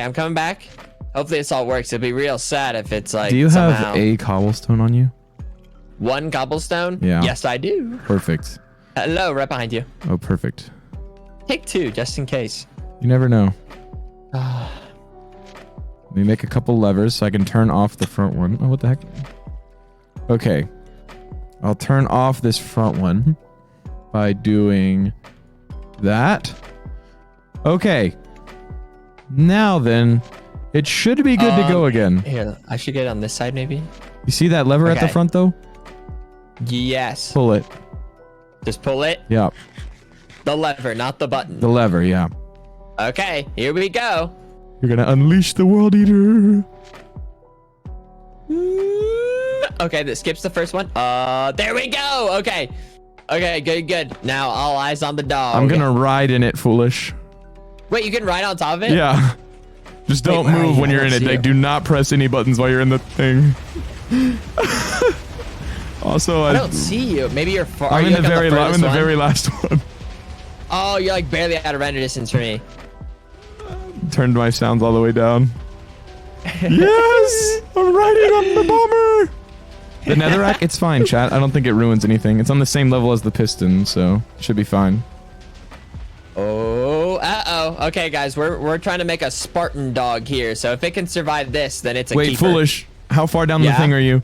I'm coming back. Hopefully this all works. It'd be real sad if it's like. Do you somehow... have a cobblestone on you? 1 cobblestone? Yeah. Yes, I do. Perfect. Hello, right behind you. Oh, perfect. Take 2, just in case. You never know. Let me make a couple levers so I can turn off the front one. Oh, what the heck? Okay. I'll turn off this front one by doing that. Okay. Now then, it should be good to go again. Here, I should get it on this side maybe. You see that lever at the front though? Yes. Pull it. Just pull it? Yeah. The lever, not the button. The lever, yeah. Okay, here we go. You're gonna unleash the world eater. Okay, that skips the first one. There we go. Okay. Okay, good. Now all eyes on the dog. I'm gonna ride in it, foolish. Wait, you can ride on top of it? Yeah. Just don't move when you're in it. Like, do not press any buttons while you're in the thing. Also, I don't see you. Maybe you're far. I'm in the very last one. Oh, you're like barely out of render distance for me. Turned my sounds all the way down. Yes! I'm riding on the bomber! The netherrack, it's fine, chat. I don't think it ruins anything. It's on the same level as the piston, so it should be fine. Oh, uh-oh. Okay, guys, we're trying to make a Spartan dog here, so if it can survive this, then it's a keeper. Wait, foolish. How far down the thing are you?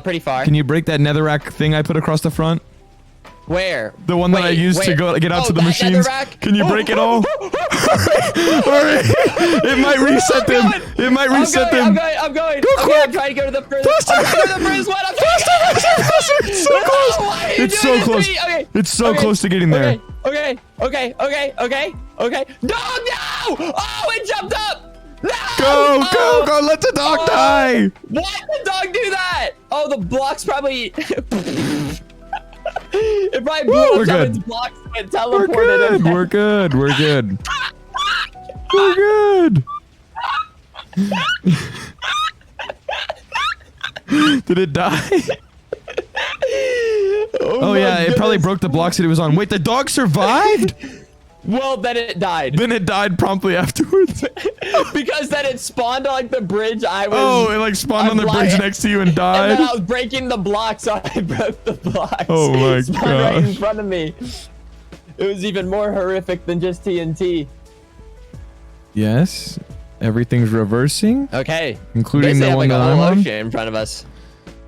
Pretty far. Can you break that netherrack thing I put across the front? Where? The one that I used to get out to the machines. Netherrack? Can you break it all? Hurry! It might reset them. It might reset them. I'm going. Go quick! I'm trying to go to the furthest. Faster! It's so close. It's so close. It's so close to getting there. Okay. No! Oh, it jumped up! No! Go! Let the dog die! Why did the dog do that? Oh, the blocks probably... It probably blew up some of its blocks and teleported him. We're good. Did it die? Oh yeah, it probably broke the blocks that it was on. Wait, the dog survived? Well, then it died. Then it died promptly afterwards. Because then it spawned on like the bridge I was... Oh, it like spawned on the bridge next to you and died? And then I was breaking the blocks, so I broke the blocks. Oh my god. Right in front of me. It was even more horrific than just TNT. Yes. Everything's reversing. Okay. Including the one that I'm on. Ocean in front of us.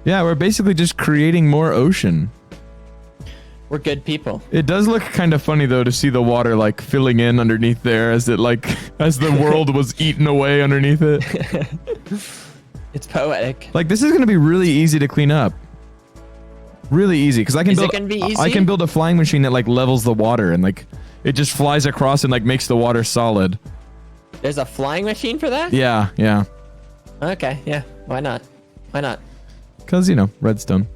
Yeah, we're basically just creating more ocean. We're good people. It does look kind of funny though to see the water like filling in underneath there as it like as the world was eaten away underneath it. It's poetic. Like this is gonna be really easy to clean up. Really easy because I can build a flying machine that like levels the water and like it just flies across and like makes the water solid. There's a flying machine for that? Yeah. Okay, yeah. Why not? Because you know redstone.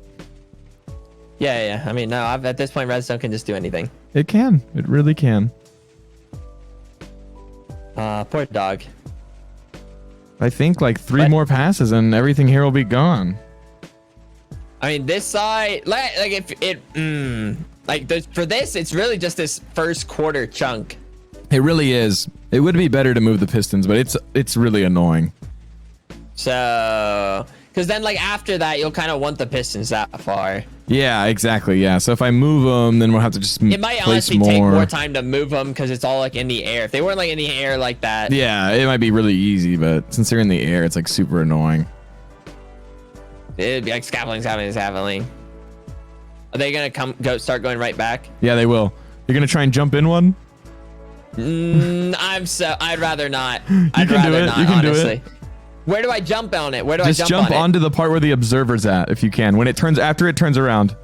Yeah. I mean, no, at this point, redstone can just do anything. It can. It really can. Poor dog. I think like 3 more passes and everything here will be gone. I mean, this side, like if it, for this, it's really just this first quarter chunk. It really is. It would be better to move the pistons, but it's really annoying. So, because then like after that, you'll kind of want the pistons that far. Yeah, exactly. Yeah. So if I move them, then we'll have to just it might honestly take more time to move them because it's all like in the air. If they weren't like in the air like that. Yeah, it might be really easy, but since they're in the air, it's like super annoying. It'd be like scaffolding. Are they gonna start going right back? Yeah, they will. You're gonna try and jump in one? I'd rather not. You can do it. Where do I jump on it? Just jump onto the part where the observer's at, if you can. When it turns, after it turns around,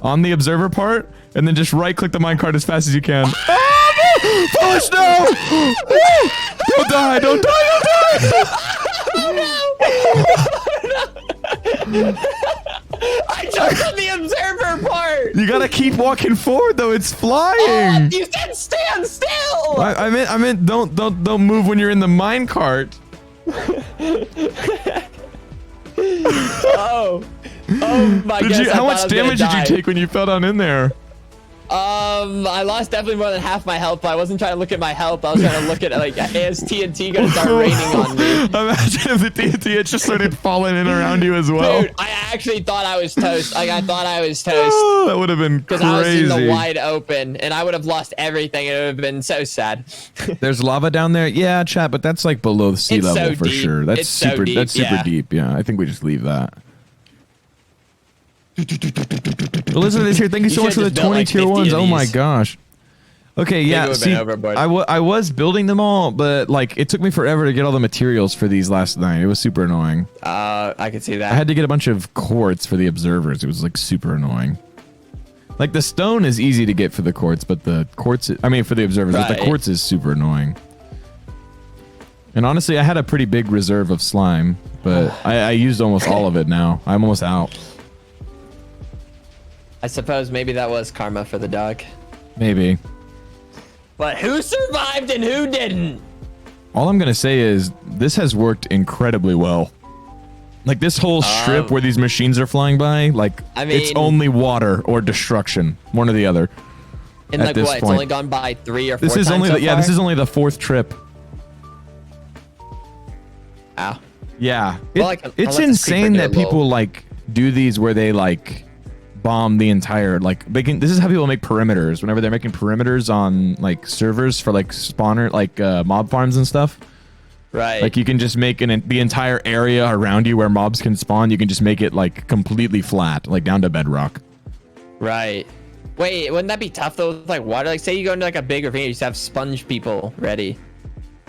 on the observer part, and then just right-click the minecart as fast as you can. Push no! Don't die! I jumped on the observer part. You gotta keep walking forward though. It's flying. You said stand still. I meant don't move when you're in the minecart. Oh my god. How much damage did you take when you fell down in there? I lost definitely more than half my health, but I wasn't trying to look at my health. I was trying to look at like, is TNT gonna start raining on me? Imagine if the TNT had just started falling in around you as well. Dude, I actually thought I was toast. Like I thought I was toast. Oh, that would have been crazy. Because I was in the wide open, and I would have lost everything. It would have been so sad. There's lava down there. Yeah, chat, but that's like below sea It's level so for deep. sure. That's It's so super. deep, That's super yeah. deep. Yeah, I think we just leave that. Elizabeth is here. Thank you so much for the 20 tier ones. Oh my gosh. Okay, yeah. See, I was building them all, but like it took me forever to get all the materials for these last night. It was super annoying. I could see that. I had to get a bunch of quartz for the observers. It was like super annoying. Like the stone is easy to get for the quartz, but the quartz, I mean for the observers, but the quartz is super annoying. And honestly, I had a pretty big reserve of slime, but I used almost all of it now. I'm almost out. I suppose maybe that was karma for the dog. Maybe. But who survived and who didn't? All I'm gonna say is this has worked incredibly well. Like this whole strip where these machines are flying by, like I mean, it's only water or destruction, one or the other. And like what? It's only gone by 3 or 4 This is times only so yeah. far? This is only the 4th trip. Ow. Yeah, Well, it's insane that people like do these where they like bomb the entire like they can. This is how people make perimeters whenever they're making perimeters on like servers for like spawner like mob farms and stuff. Right. Like you can just make the entire area around you where mobs can spawn. You can just make it like completely flat, like down to bedrock. Right. Wait, wouldn't that be tough though with like water? Like say you go into like a big ravine, you just have sponge people ready.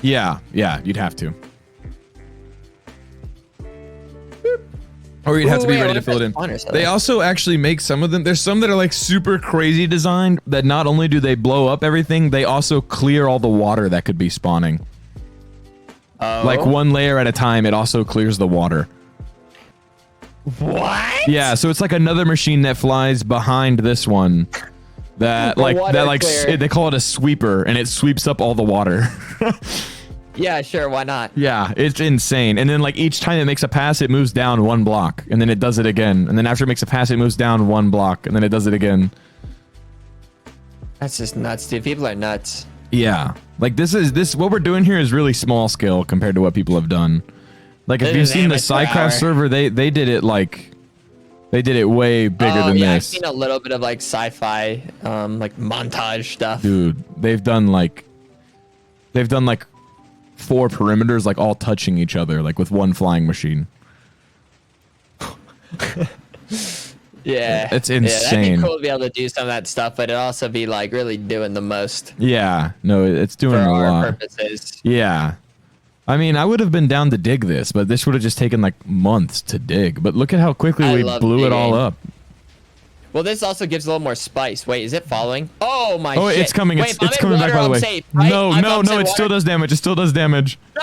Yeah, you'd have to. Or you'd have to be ready to fill it in. They also actually make some of them. There's some that are like super crazy designed that not only do they blow up everything, they also clear all the water that could be spawning. Like one layer at a time, it also clears the water. What? Yeah, so it's like another machine that flies behind this one. That they call it a sweeper, and it sweeps up all the water. Yeah, sure, why not? Yeah, it's insane. And then like each time it makes a pass, it moves down 1 block, and then it does it again. And then after it makes a pass, it moves down 1 block, and then it does it again. That's just nuts, dude. People are nuts. Yeah, like what we're doing here is really small scale compared to what people have done. Like if you've seen the Psycraft server, they did it like they did it way bigger than this. I've seen a little bit of like sci-fi like montage stuff. Dude, they've done like 4 perimeters like all touching each other like with one flying machine. Yeah, it's insane. Yeah, that'd be cool to be able to do some of that stuff, but it'd also be like really doing the most. Yeah, no, it's doing for a our lot. Purposes. Yeah, I mean, I would have been down to dig this, but this would have just taken like months to dig. But look at how quickly we blew it all up. Well, this also gives a little more spice. Wait, is it following? Oh my! Oh, shit. it's coming. Wait, It's coming back. By the way, safe, right? no, it still does damage. It still does damage. No!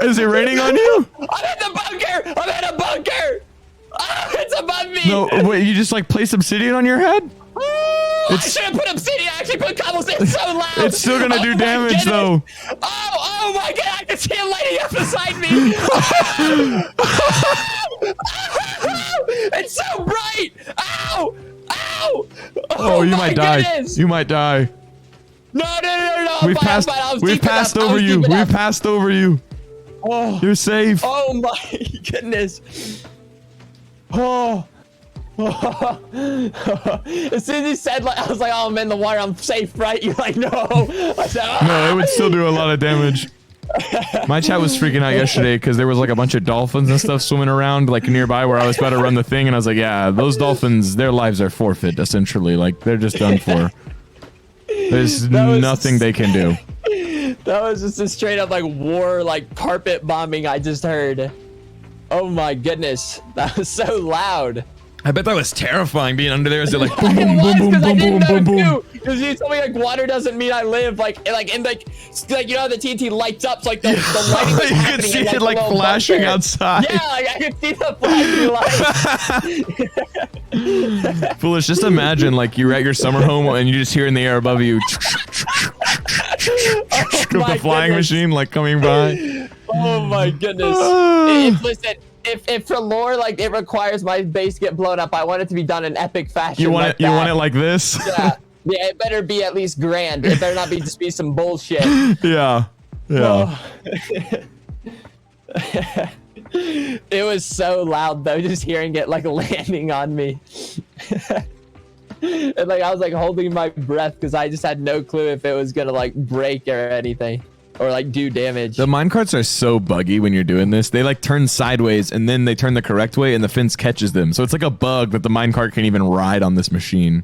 Is it raining on you? I'm in the bunker. I'm in a bunker. Oh, it's above me. No, wait. You just like place obsidian on your head? I should have put obsidian. I actually put cobblestone. It's so loud. It's still gonna do damage though. Oh my god! I can see it lighting up beside me. It's so bright. Ow! Ow! Oh, you might die. You might die. No. We've passed over you. We've passed over you. Oh, you're safe. Oh my goodness. Oh. As soon as you said, like, I was like, oh, I'm in the water, I'm safe, right? You're like, no. I said, oh. No, it would still do a lot of damage. My chat was freaking out yesterday because there was like a bunch of dolphins and stuff swimming around like nearby where I was about to run the thing, and I was like, yeah, those dolphins, their lives are forfeit, essentially. Like, they're just done for. There's nothing they can do. That was just a straight up like war, like carpet bombing I just heard. Oh my goodness. That was so loud. I bet that was terrifying being under there as they're like boom, boom, boom, boom, boom, boom, boom, boom. Because you told me like water doesn't mean I live. Like you know how the TNT lights up, so like the lighting was you could see it like flashing outside. Yeah, like I could see the flashing lights. Foolish, just imagine like you're at your summer home and you just hear in the air above you the flying machine like coming by. Oh my goodness. Listen, if for lore, like, it requires my base get blown up, I want it to be done in epic fashion. You want like it? You want it like this? Yeah. Yeah, it better be at least grand. It better not be just be some bullshit. Yeah. Yeah. It was so loud though, just hearing it like landing on me. And like I was like holding my breath because I just had no clue if it was gonna like break or anything or like do damage. The minecarts are so buggy when you're doing this. They like turn sideways and then they turn the correct way and the fence catches them. So it's like a bug that the minecart can't even ride on this machine.